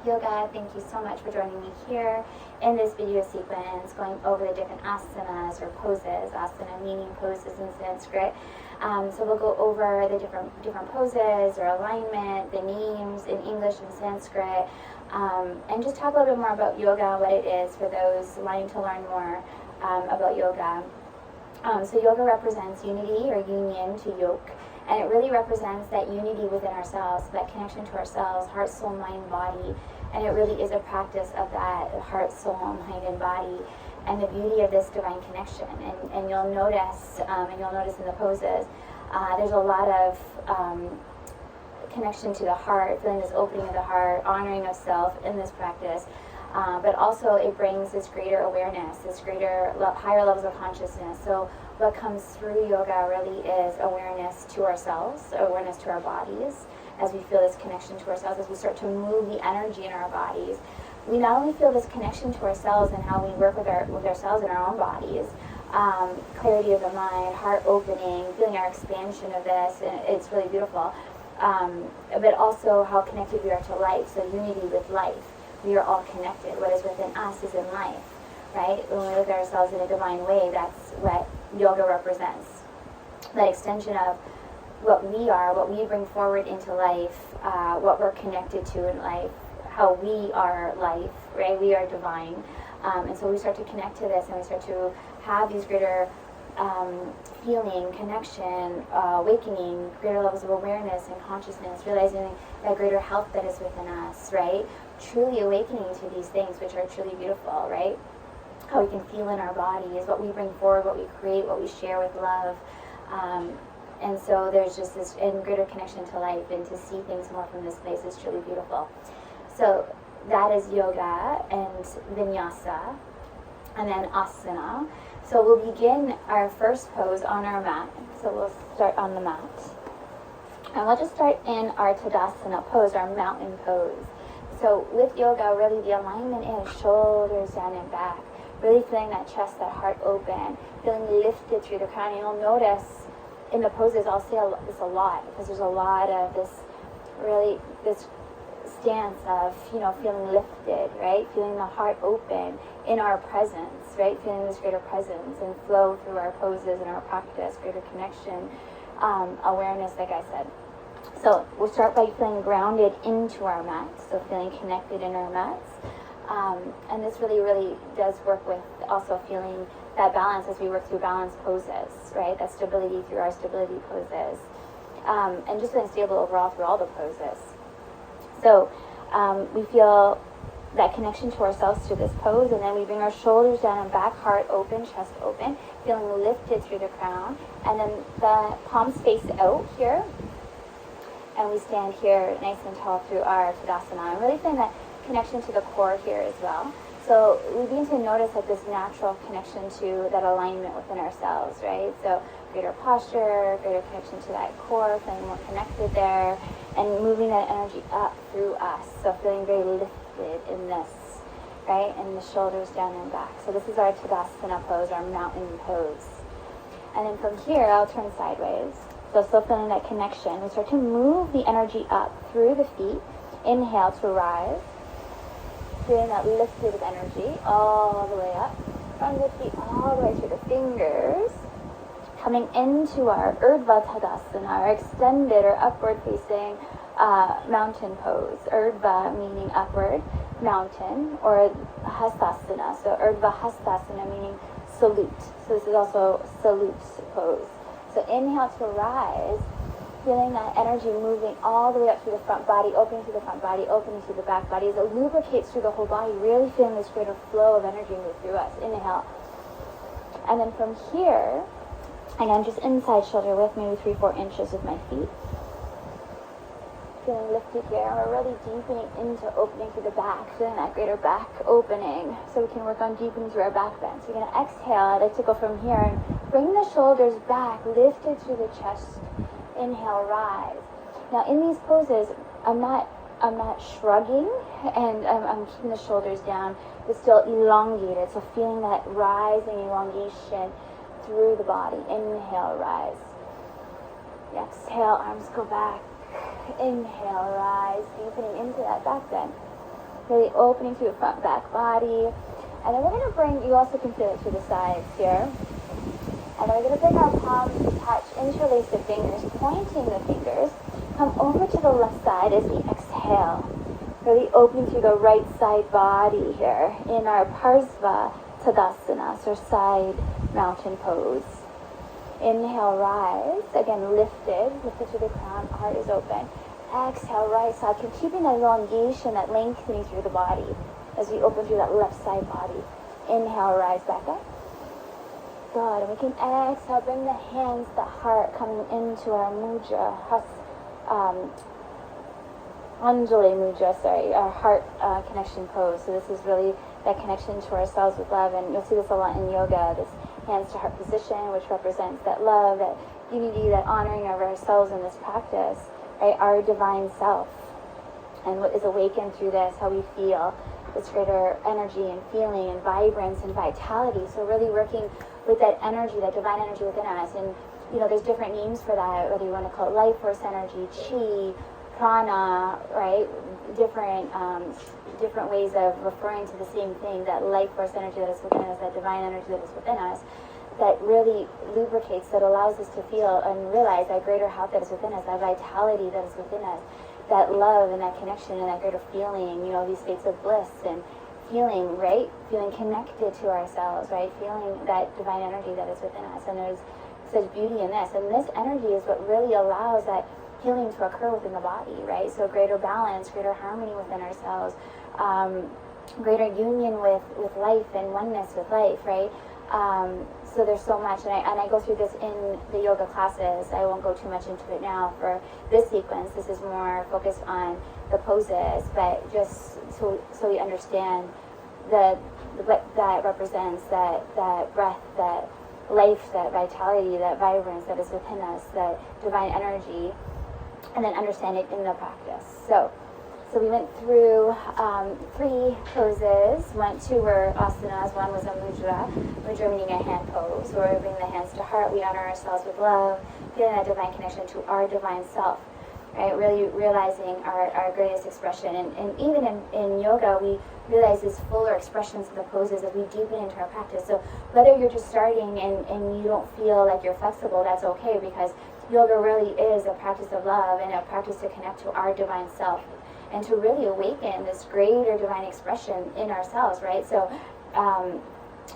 Yoga. Thank you so much for joining me here in this video sequence, going over the different asanas or poses, asana meaning poses in Sanskrit. So we'll go over the different poses or alignment, the names in English and Sanskrit, and just talk a little bit more about yoga, what it is for those wanting to learn more about yoga. So yoga represents unity or union to yoke, and it really represents that unity within ourselves, that connection to ourselves, heart, soul, mind, body, and it really is a practice of that heart, soul, mind, and body, and the beauty of this divine connection. And you'll notice, in the poses, there's a lot of connection to the heart, feeling this opening of the heart, honoring of self in this practice. But also it brings this greater awareness, this greater, higher levels of consciousness. So what comes through yoga really is awareness to ourselves, awareness to our bodies, as we feel this connection to ourselves, as we start to move the energy in our bodies. We not only feel this connection to ourselves and how we work with ourselves in our own bodies, clarity of the mind, heart opening, feeling our expansion of this, and it's really beautiful. But also how connected we are to life, so unity with life. We are all connected. What is within us is in life, right? When we look at ourselves in a divine way, that's what yoga represents. That extension of what we are, what we bring forward into life, what we're connected to in life, how we are life, right? We are divine. And so we start to connect to this, and we start to have these greater feeling, connection, awakening, greater levels of awareness and consciousness, realizing that greater health that is within us, right? Truly awakening to these things which are truly beautiful, right? How we can feel in our bodies, what we bring forward, what we create, what we share with love. And so there's just this greater connection to life, and to see things more from this place is truly beautiful. So that is yoga and vinyasa, and then asana. So we'll begin our first pose on our mat. So we'll start on the mat. And we'll just start in our tadasana pose, our mountain pose. So with yoga, really the alignment is shoulders down and back. Really feeling that chest, that heart open, feeling lifted through the crown. And you'll notice in the poses, I'll say this a lot, because there's a lot of this stance of, feeling lifted, right? Feeling the heart open in our presence, right? Feeling this greater presence and flow through our poses and our practice, greater connection, awareness, like I said. So we'll start by feeling grounded into our mats, so feeling connected in our mats. And this really, really does work with also feeling that balance as we work through balance poses, right? That stability through our stability poses. And just feeling stable overall through all the poses. So we feel that connection to ourselves through this pose, and then we bring our shoulders down and back, heart open, chest open, feeling lifted through the crown. And then the palms face out here. And we stand here nice and tall through our tadasana. I'm really feeling that connection to the core here as well. So we begin to notice that this natural connection to that alignment within ourselves, right? So greater posture, greater connection to that core, feeling more connected there, and moving that energy up through us. So feeling very lifted in this, right? And the shoulders down and back. So this is our tadasana pose, our mountain pose. And then from here, I'll turn sideways. So still feeling that connection. We start to move the energy up through the feet. Inhale to rise. Feeling that lifted energy all the way up. From the feet all the way through the fingers. Coming into our Urdhva tadasana, our extended or upward facing mountain pose. Urdhva meaning upward, mountain, or hastasana. So Urdhva hastasana meaning salute. So this is also salute pose. So inhale to rise, feeling that energy moving all the way up through the front body, opening through the front body, opening through the back body, as it lubricates through the whole body, really feeling this greater flow of energy move through us. Inhale. And then from here, again, just inside shoulder width, maybe 3-4 inches of my feet. Feeling lifted here. We're really deepening into opening through the back, feeling that greater back opening. So we can work on deepening through our back bend. So we're going to exhale. I'd like to go from here and bring the shoulders back, lifted through the chest. Inhale, rise. Now in these poses, I'm not shrugging, and I'm keeping the shoulders down, but still elongated. So feeling that rising elongation through the body. Inhale, rise. Exhale, arms go back. Inhale, rise, deepening into that back bend. Really opening through the front back body. And then we're going to bring, you also can feel it through the sides here. And then we're going to bring our palms to touch, interlace the fingers, pointing the fingers. Come over to the left side as we exhale. Really opening through the right side body here in our Urdhva tadasana, so side mountain pose. Inhale, rise. Again, lifted to the crown, heart is open. Exhale, right side. Keeping that elongation, that lengthening through the body as we open through that left side body. Inhale, rise back up. Good. And we can exhale, bring the hands, the heart coming into our mudra, Anjali Mudra, our heart connection pose. So this is really that connection to ourselves with love, and you'll see this a lot in yoga, this hands to heart position, which represents that love, that unity, that honoring of ourselves in this practice, right? Our divine self, and what is awakened through this, how we feel, this greater energy and feeling and vibrance and vitality. So really working with that energy, that divine energy within us. And there's different names for that, whether you want to call it life force energy, chi, prana, right? Different ways of referring to the same thing, that life force energy that is within us, that divine energy that is within us, that really lubricates, that allows us to feel and realize that greater health that is within us, that vitality that is within us, that love and that connection and that greater feeling, these states of bliss and feeling, right? Feeling connected to ourselves, right? Feeling that divine energy that is within us. And there's such beauty in this. And this energy is what really allows that healing to occur within the body, right? So greater balance, greater harmony within ourselves, greater union with life and oneness with life, right? So there's so much, and I go through this in the yoga classes. I won't go too much into it now for this sequence. This is more focused on the poses, but just so we understand what that represents, that breath, that life, that vitality, that vibrance that is within us, that divine energy, and then understand it in the practice. So we went through 3 poses. Two were asanas. One was a mudra meaning a hand pose, where we bring the hands to heart. We honor ourselves with love, feeling that divine connection to our divine self, right? Really realizing our greatest expression. And even in yoga, we realize these fuller expressions of the poses as we deepen into our practice. So whether you're just starting and you don't feel like you're flexible, that's okay, because yoga really is a practice of love and a practice to connect to our divine self, and to really awaken this greater divine expression in ourselves, right? So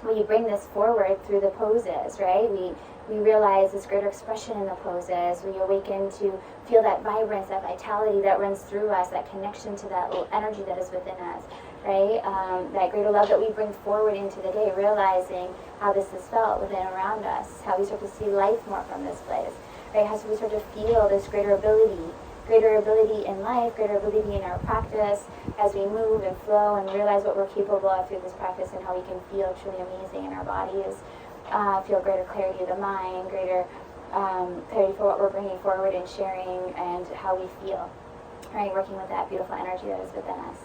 when you bring this forward through the poses, right, we realize this greater expression in the poses. We awaken to feel that vibrance, that vitality that runs through us, that connection to that energy that is within us, right? That greater love that we bring forward into the day, realizing how this is felt within and around us, how we start to see life more from this place, right? How we start to feel this greater ability in life, greater ability in our practice as we move and flow and realize what we're capable of through this practice, and how we can feel truly amazing in our bodies, feel greater clarity of the mind, greater clarity for what we're bringing forward and sharing, and how we feel, right? Working with that beautiful energy that is within us.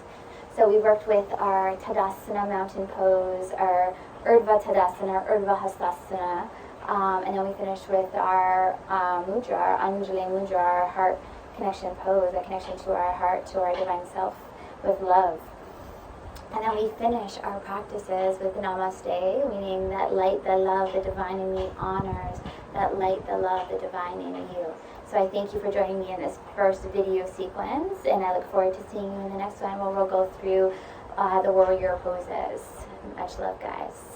So we worked with our tadasana mountain pose, our Urdhva tadasana, our Urdhva hastasana, and then we finished with our mudra, our Anjali Mudra, our heart connection pose, a connection to our heart, to our divine self with love. And then we finish our practices with namaste, meaning that light, the love, the divine in me honors that light, the love, the divine in you. So I thank you for joining me in this first video sequence, and I look forward to seeing you in the next one, where we'll go through the warrior poses. Much love, guys.